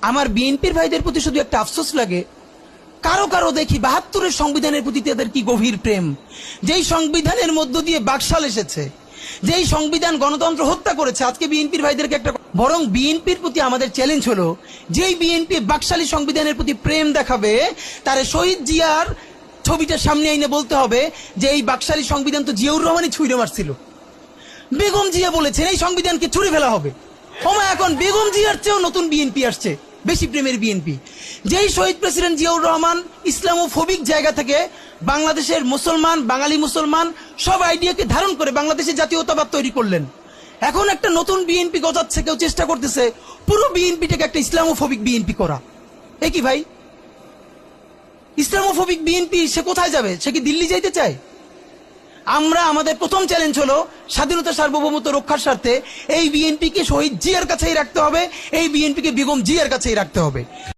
আমার বিএনপির ভাইদের প্রতি শুধু একটা আফসোস লাগে, কারো কারো দেখি ৭২-এর সংবিধানের প্রতি তাদের কি গভীর প্রেম। যেই সংবিধানের মধ্য দিয়ে বাকশাল এসেছে, যেই সংবিধান গণতন্ত্র হত্যা করেছে, আজকে বিএনপির ভাইদেরকে একটা, বরং বিএনপির প্রতি আমাদের চ্যালেঞ্জ হলো, যেই বিএনপি বাকশালী সংবিধানের প্রতি প্রেম দেখাবে, তারে শহীদ জিয়ার ছবিটা সামনে এনে বলতে হবে যে এই বাকশালী সংবিধান তো জিয়াউর রহমানই ছুঁড়ে মারছিল। বেগম জিয়া বলেছেন এই সংবিধানকে ছুঁড়ে ফেলা হবে। এখন বেগম জিয়ার চেয়েও নতুন বিএনপি আসছে, বেশি প্রেমের বিএনপি। যেই শহীদ প্রেসিডেন্ট জিয়াউর রহমান ইসলামোফোবিক জায়গা থেকে বাংলাদেশের মুসলমান, বাঙালি মুসলমান সব আইডিয়াকে ধারণ করে বাংলাদেশের জাতীয়তাবাদ তৈরি করলেন। এখন একটা নতুন বিএনপি গজাচ্ছে, কেউ চেষ্টা করতেছে পুরো বিএনপিটাকে একটা ইসলামোফোবিক বিএনপি করা। এ কি ভাই, ইসলামোফোবিক বিএনপি সে কোথায় যাবে? সে কি দিল্লি যাইতে চায়? আমরা, আমাদের প্রথম চ্যালেঞ্জ হলো স্বাধীনতা সার্বভৌমত্ব রক্ষার স্বার্থে এই বিএনপিকে শহীদ জিয়ার কাছেই রাখতে হবে, এই বিএনপিকে বেগম জিয়ার কাছেই রাখতে হবে।